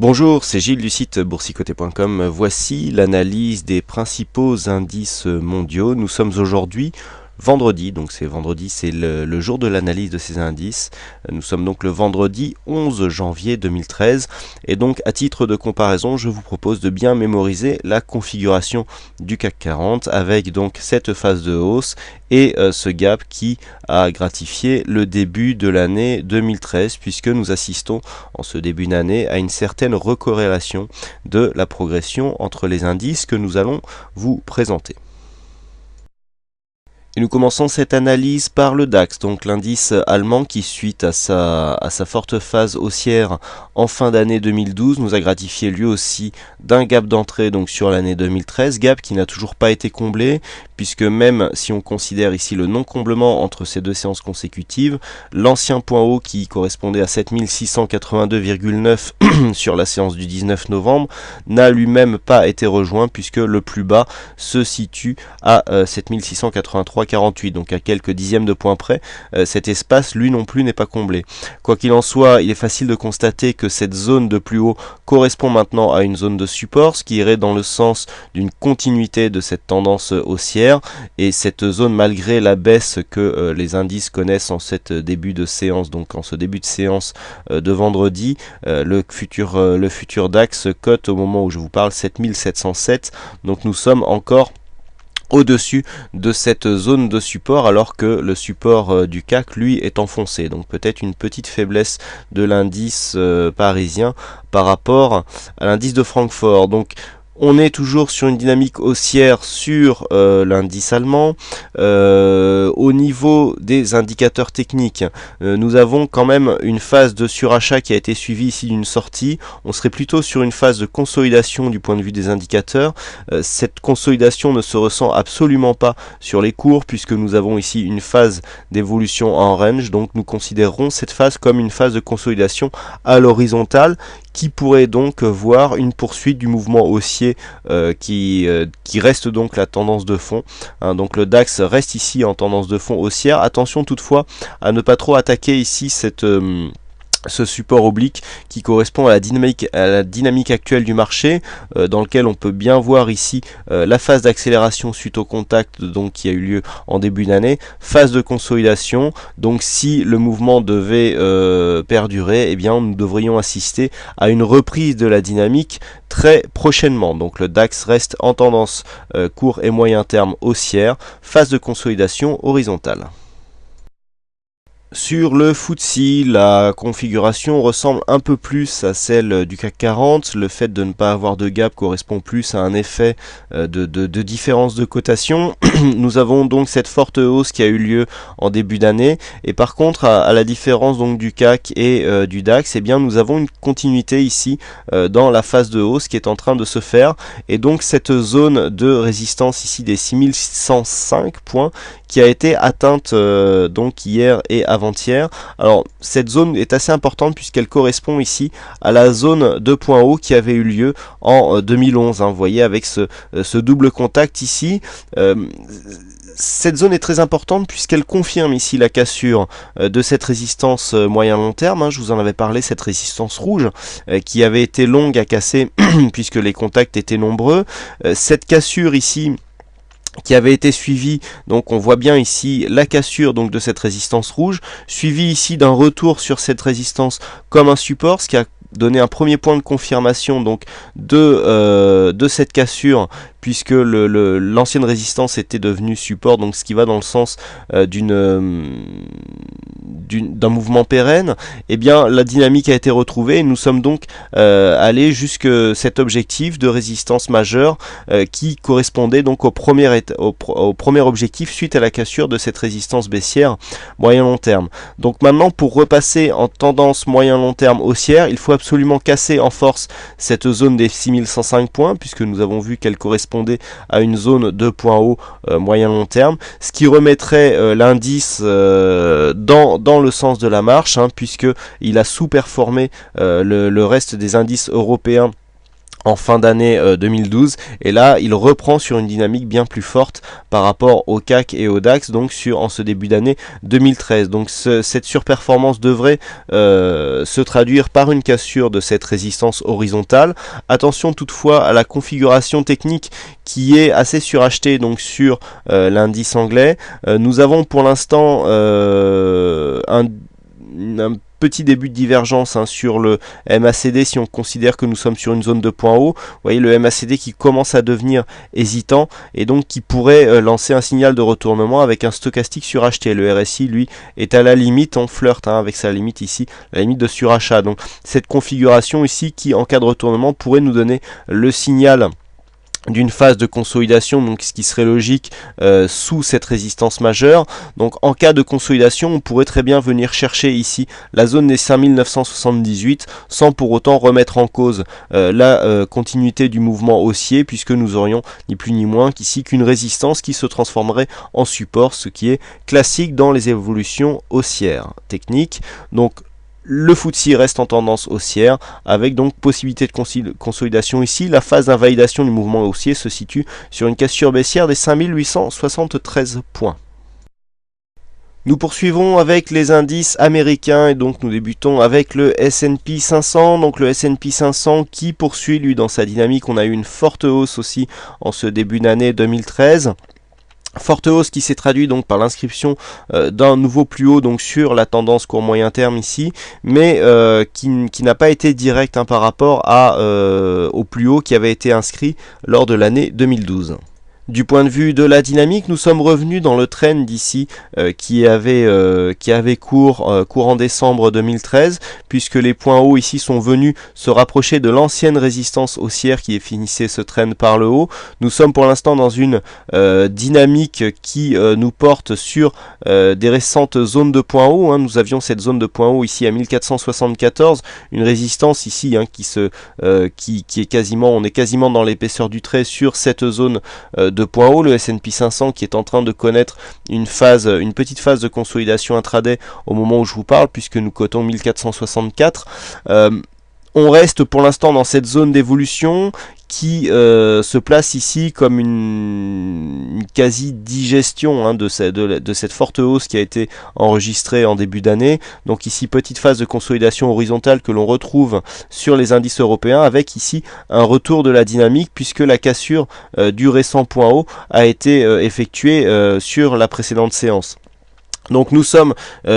Bonjour, c'est Gilles du site boursicoté.com. Voici l'analyse des principaux indices mondiaux. Nous sommes aujourd'hui vendredi, donc c'est le jour de l'analyse de ces indices. Nous sommes donc le vendredi 11 janvier 2013 et donc à titre de comparaison, je vous propose de bien mémoriser la configuration du CAC 40 avec donc cette phase de hausse et ce gap qui a gratifié le début de l'année 2013 puisque nous assistons en ce début d'année à une certaine recorrélation de la progression entre les indices que nous allons vous présenter. Et nous commençons cette analyse par le DAX, donc l'indice allemand qui, suite à sa forte phase haussière en fin d'année 2012, nous a gratifié lui aussi d'un gap d'entrée donc sur l'année 2013, gap qui n'a toujours pas été comblé, puisque même si on considère ici le non-comblement entre ces deux séances consécutives, l'ancien point haut qui correspondait à 7682,9 sur la séance du 19 novembre n'a lui-même pas été rejoint, puisque le plus bas se situe à 7683,48, donc à quelques dixièmes de points près. Cet espace lui non plus n'est pas comblé. Quoi qu'il en soit, il est facile de constater que cette zone de plus haut correspond maintenant à une zone de support, ce qui irait dans le sens d'une continuité de cette tendance haussière, et cette zone, malgré la baisse que les indices connaissent en ce début de séance de vendredi, le futur DAX cote au moment où je vous parle 7707, donc nous sommes encore au-dessus de cette zone de support, alors que le support du CAC lui est enfoncé, donc peut-être une petite faiblesse de l'indice parisien par rapport à l'indice de Francfort. Donc on est toujours sur une dynamique haussière sur l'indice allemand. Au niveau des indicateurs techniques, nous avons quand même une phase de surachat qui a été suivie ici d'une sortie. On serait plutôt sur une phase de consolidation du point de vue des indicateurs. Cette consolidation ne se ressent absolument pas sur les cours, puisque nous avons ici une phase d'évolution en range. Donc nous considérerons cette phase comme une phase de consolidation à l'horizontale, qui pourrait donc voir une poursuite du mouvement haussier qui reste donc la tendance de fond. Donc le DAX reste ici en tendance de fond haussière. Attention toutefois à ne pas trop attaquer ici ce support oblique qui correspond à la dynamique actuelle du marché, dans lequel on peut bien voir ici la phase d'accélération suite au contact donc qui a eu lieu en début d'année, phase de consolidation. Donc si le mouvement devait perdurer, eh bien nous devrions assister à une reprise de la dynamique très prochainement. Donc le DAX reste en tendance court et moyen terme haussière, phase de consolidation horizontale. Sur le FTSE, la configuration ressemble un peu plus à celle du CAC 40. Le fait de ne pas avoir de gap correspond plus à un effet de différence de cotation. Nous avons donc cette forte hausse qui a eu lieu en début d'année, et par contre à la différence donc du CAC et du DAX, eh bien nous avons une continuité ici dans la phase de hausse qui est en train de se faire, et donc cette zone de résistance ici des 6105 points qui a été atteinte donc hier et avant-hier. Alors cette zone est assez importante puisqu'elle correspond ici à la zone de point haut qui avait eu lieu en 2011. Vous voyez, avec ce double contact ici. Cette zone est très importante puisqu'elle confirme ici la cassure de cette résistance moyen-long terme. Je vous en avais parlé, cette résistance rouge qui avait été longue à casser puisque les contacts étaient nombreux. Cette cassure ici qui avait été suivi, donc on voit bien ici la cassure donc de cette résistance rouge, suivi ici d'un retour sur cette résistance comme un support, ce qui a donné un premier point de confirmation donc de cette cassure, puisque l'ancienne résistance était devenue support, donc ce qui va dans le sens d'un mouvement pérenne. Et bien la dynamique a été retrouvée et nous sommes donc allés jusqu'à cet objectif de résistance majeure qui correspondait donc au premier objectif suite à la cassure de cette résistance baissière moyen-long terme. Donc maintenant, pour repasser en tendance moyen-long terme haussière, il faut absolument casser en force cette zone des 6105 points, puisque nous avons vu qu'elle correspondait à une zone de point haut moyen-long terme, ce qui remettrait l'indice dans le sens de la marche, puisque il a sous-performé le reste des indices européens en fin d'année 2012, et là il reprend sur une dynamique bien plus forte par rapport au CAC et au DAX, donc en ce début d'année 2013. Donc cette surperformance devrait se traduire par une cassure de cette résistance horizontale. Attention toutefois à la configuration technique qui est assez surachetée donc sur l'indice anglais. Nous avons pour l'instant un petit début de divergence sur le MACD si on considère que nous sommes sur une zone de point haut. Vous voyez le MACD qui commence à devenir hésitant et donc qui pourrait lancer un signal de retournement avec un stochastique suracheté. Le RSI lui est à la limite, on flirte avec sa limite ici, la limite de surachat. Donc cette configuration ici qui en cas de retournement pourrait nous donner le signal d'une phase de consolidation, donc ce qui serait logique sous cette résistance majeure. Donc en cas de consolidation, on pourrait très bien venir chercher ici la zone des 5978 sans pour autant remettre en cause la continuité du mouvement haussier, puisque nous aurions ni plus ni moins qu'ici qu'une résistance qui se transformerait en support, ce qui est classique dans les évolutions haussières techniques. Donc le FTSE reste en tendance haussière avec donc possibilité de consolidation ici. La phase d'invalidation du mouvement haussier se situe sur une cassure baissière des 5873 points. Nous poursuivons avec les indices américains et donc nous débutons avec le S&P 500. Donc le S&P 500 qui poursuit lui dans sa dynamique. On a eu une forte hausse aussi en ce début d'année 2013. Forte hausse qui s'est traduite donc par l'inscription d'un nouveau plus haut donc sur la tendance court moyen terme ici, mais qui n'a pas été direct par rapport au plus haut qui avait été inscrit lors de l'année 2012. Du point de vue de la dynamique, nous sommes revenus dans le trend d'ici qui avait cours en décembre 2013, puisque les points hauts ici sont venus se rapprocher de l'ancienne résistance haussière qui finissait ce trend par le haut. Nous sommes pour l'instant dans une dynamique qui nous porte sur des récentes zones de points hauts. Nous avions cette zone de points hauts ici à 1474, une résistance ici qui est quasiment, on est quasiment dans l'épaisseur du trait sur cette zone de points hauts. Le S&P 500 qui est en train de connaître une petite phase de consolidation intraday au moment où je vous parle, puisque nous cotons 1464. On reste pour l'instant dans cette zone d'évolution qui se place ici comme une quasi-digestion de cette forte hausse qui a été enregistrée en début d'année. Donc ici, petite phase de consolidation horizontale que l'on retrouve sur les indices européens, avec ici un retour de la dynamique, puisque la cassure du récent point haut a été effectuée sur la précédente séance. Donc nous sommes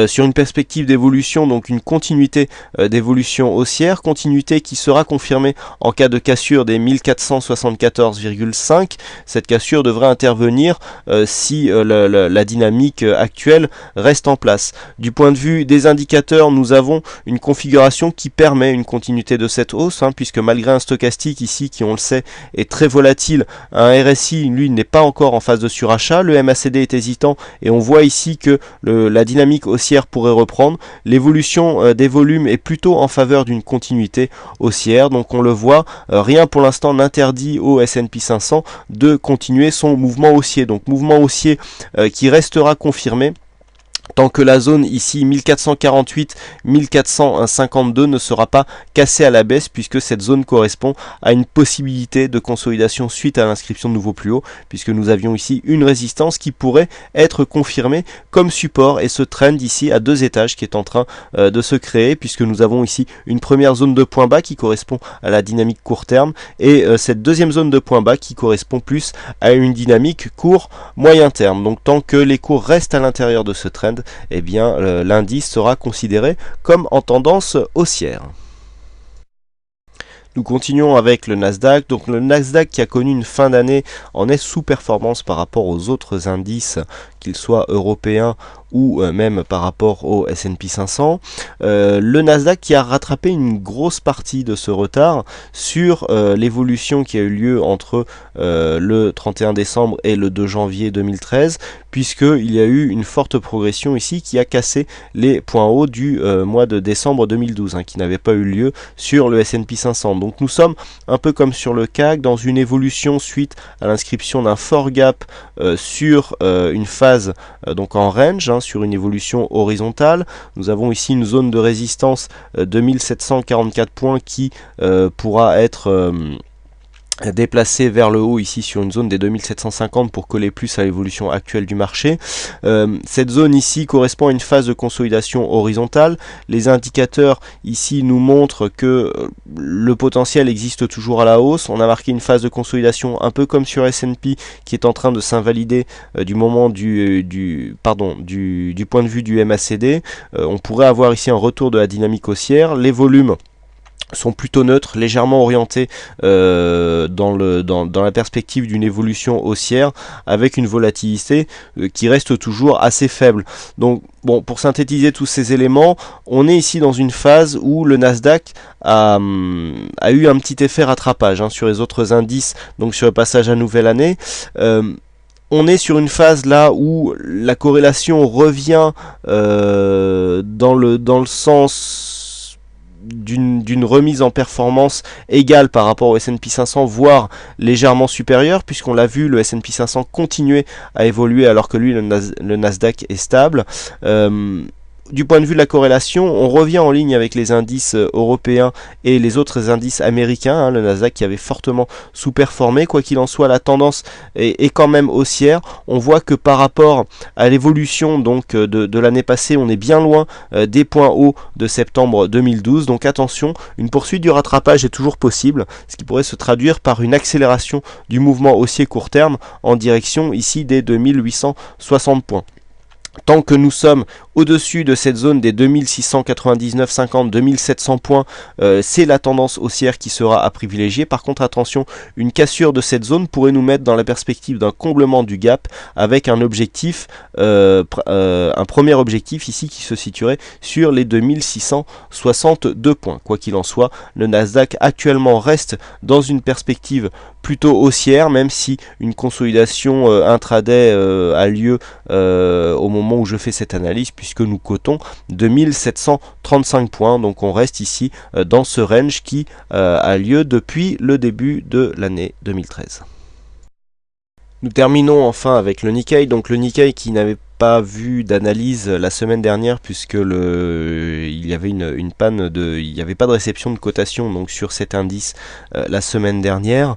sur une perspective d'évolution, donc une continuité d'évolution haussière, continuité qui sera confirmée en cas de cassure des 1474,5. Cette cassure devrait intervenir si la dynamique actuelle reste en place. Du point de vue des indicateurs, nous avons une configuration qui permet une continuité de cette hausse, puisque malgré un stochastique ici qui, on le sait, est très volatile, un RSI lui n'est pas encore en phase de surachat, le MACD est hésitant et on voit ici que la dynamique haussière pourrait reprendre. L'évolution des volumes est plutôt en faveur d'une continuité haussière, donc on le voit, rien pour l'instant n'interdit au S&P 500 de continuer son mouvement haussier, donc mouvement haussier qui restera confirmé tant que la zone ici 1448-1452 ne sera pas cassée à la baisse, puisque cette zone correspond à une possibilité de consolidation suite à l'inscription de nouveaux plus hauts, puisque nous avions ici une résistance qui pourrait être confirmée comme support, et ce trend ici à 2 étages qui est en train de se créer, puisque nous avons ici une première zone de point bas qui correspond à la dynamique court terme, et cette deuxième zone de point bas qui correspond plus à une dynamique court moyen terme. Donc tant que les cours restent à l'intérieur de ce trend, eh bien l'indice sera considéré comme en tendance haussière. Nous continuons avec le Nasdaq. Donc le Nasdaq qui a connu une fin d'année en est sous-performance par rapport aux autres indices, qu'ils soient européens ou même par rapport au S&P 500. Le Nasdaq qui a rattrapé une grosse partie de ce retard sur l'évolution qui a eu lieu entre le 31 décembre et le 2 janvier 2013, puisqu'il y a eu une forte progression ici qui a cassé les points hauts du mois de décembre 2012, qui n'avait pas eu lieu sur le S&P 500. Donc nous sommes un peu comme sur le CAC dans une évolution suite à l'inscription d'un fort gap sur une phase donc en range, sur une évolution horizontale. Nous avons ici une zone de résistance 2744 points qui pourra être déplacé vers le haut ici sur une zone des 2750 pour coller plus à l'évolution actuelle du marché. Cette zone ici correspond à une phase de consolidation horizontale. Les indicateurs ici nous montrent que le potentiel existe toujours à la hausse. On a marqué une phase de consolidation un peu comme sur S&P qui est en train de s'invalider du moment du point de vue du MACD. On pourrait avoir ici un retour de la dynamique haussière. Les volumes sont plutôt neutres, légèrement orientés dans la perspective d'une évolution haussière avec une volatilité qui reste toujours assez faible. Donc bon, pour synthétiser tous ces éléments, on est ici dans une phase où le Nasdaq a eu un petit effet rattrapage sur les autres indices, donc sur le passage à nouvelle année. On est sur une phase là où la corrélation revient dans le sens d'une remise en performance égale par rapport au S&P 500, voire légèrement supérieure, puisqu'on l'a vu, le S&P 500 continuait à évoluer alors que lui, le Nasdaq est stable. Du point de vue de la corrélation, on revient en ligne avec les indices européens et les autres indices américains, le Nasdaq qui avait fortement sous-performé. Quoi qu'il en soit, la tendance est quand même haussière. On voit que par rapport à l'évolution donc de l'année passée, on est bien loin des points hauts de septembre 2012. Donc attention, une poursuite du rattrapage est toujours possible, ce qui pourrait se traduire par une accélération du mouvement haussier court terme en direction ici des 2860 points. Tant que nous sommes au-dessus de cette zone des 2699,50, 2700 points, c'est la tendance haussière qui sera à privilégier. Par contre, attention, une cassure de cette zone pourrait nous mettre dans la perspective d'un comblement du gap avec un objectif, un premier objectif ici qui se situerait sur les 2662 points. Quoi qu'il en soit, le Nasdaq actuellement reste dans une perspective plutôt haussière, même si une consolidation intraday a lieu au moment où je fais cette analyse, puisque nous cotons 2735 points, donc on reste ici dans ce range qui a lieu depuis le début de l'année 2013. Nous terminons enfin avec le Nikkei, donc le Nikkei qui n'avait pas vu d'analyse la semaine dernière puisque il y avait une panne il n'y avait pas de réception de cotation donc sur cet indice la semaine dernière.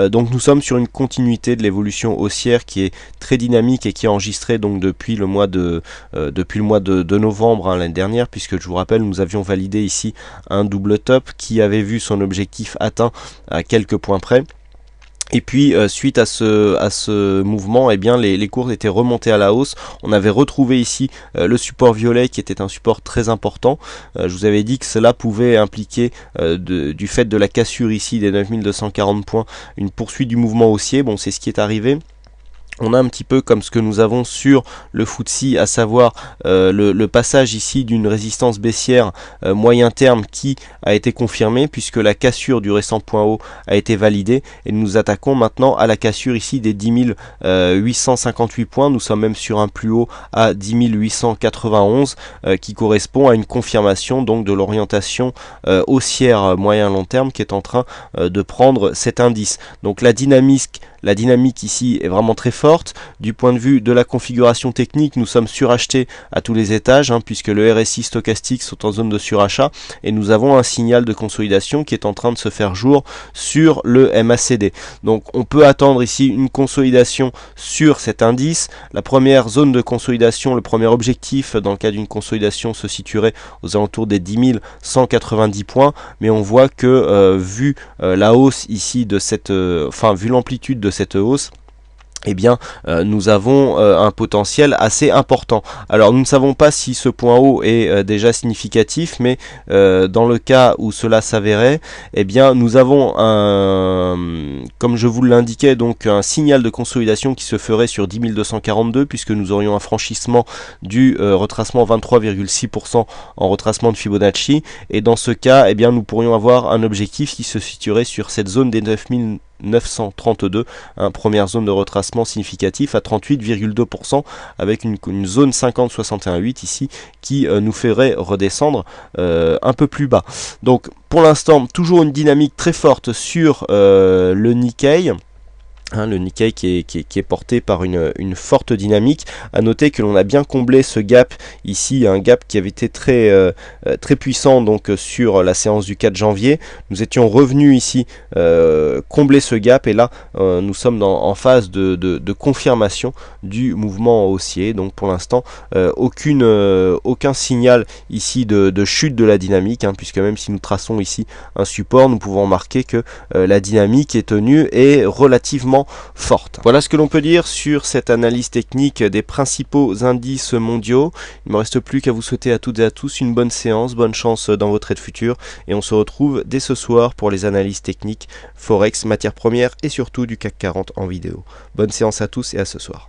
Donc nous sommes sur une continuité de l'évolution haussière qui est très dynamique et qui est enregistrée donc depuis le mois de novembre l'année dernière, puisque je vous rappelle nous avions validé ici un double top qui avait vu son objectif atteint à quelques points près. Et puis suite à ce mouvement, eh bien les cours étaient remontés à la hausse. On avait retrouvé ici le support violet qui était un support très important. Je vous avais dit que cela pouvait impliquer du fait de la cassure ici des 9240 points une poursuite du mouvement haussier. Bon, c'est ce qui est arrivé. On a un petit peu comme ce que nous avons sur le FTSE, à savoir le passage ici d'une résistance baissière moyen terme qui a été confirmée puisque la cassure du récent point haut a été validée, et nous attaquons maintenant à la cassure ici des 10 858 points. Nous sommes même sur un plus haut à 10 891 qui correspond à une confirmation donc de l'orientation haussière moyen long terme qui est en train de prendre cet indice. Donc la dynamique ici est vraiment très forte. Du point de vue de la configuration technique, nous sommes surachetés à tous les étages puisque le RSI stochastique sont en zone de surachat, et nous avons un signal de consolidation qui est en train de se faire jour sur le MACD. Donc on peut attendre ici une consolidation sur cet indice. La première zone de consolidation, le premier objectif dans le cas d'une consolidation se situerait aux alentours des 10 190 points, mais on voit que vu la hausse ici de vu l'amplitude de cette hausse, eh bien nous avons un potentiel assez important. Alors nous ne savons pas si ce point haut est déjà significatif, mais dans le cas où cela s'avérait, eh bien nous avons comme je vous l'indiquais, donc un signal de consolidation qui se ferait sur 10 242, puisque nous aurions un franchissement du retracement 23,6% en retracement de Fibonacci, et dans ce cas, eh bien nous pourrions avoir un objectif qui se situerait sur cette zone des 932, première zone de retracement significatif à 38,2%, avec une zone 50-61,8 ici qui nous ferait redescendre un peu plus bas. Donc pour l'instant toujours une dynamique très forte sur le Nikkei. Le Nikkei qui est porté par une forte dynamique. À noter que l'on a bien comblé ce gap ici, un gap qui avait été très puissant donc sur la séance du 4 janvier. Nous étions revenus ici combler ce gap et là nous sommes en phase de confirmation du mouvement haussier. Donc pour l'instant aucun signal ici de chute de la dynamique, puisque même si nous traçons ici un support, nous pouvons remarquer que la dynamique est tenue et relativement forte. Voilà ce que l'on peut dire sur cette analyse technique des principaux indices mondiaux. Il ne me reste plus qu'à vous souhaiter à toutes et à tous une bonne séance, bonne chance dans vos trades futurs et on se retrouve dès ce soir pour les analyses techniques Forex, matières premières et surtout du CAC 40 en vidéo. Bonne séance à tous et à ce soir.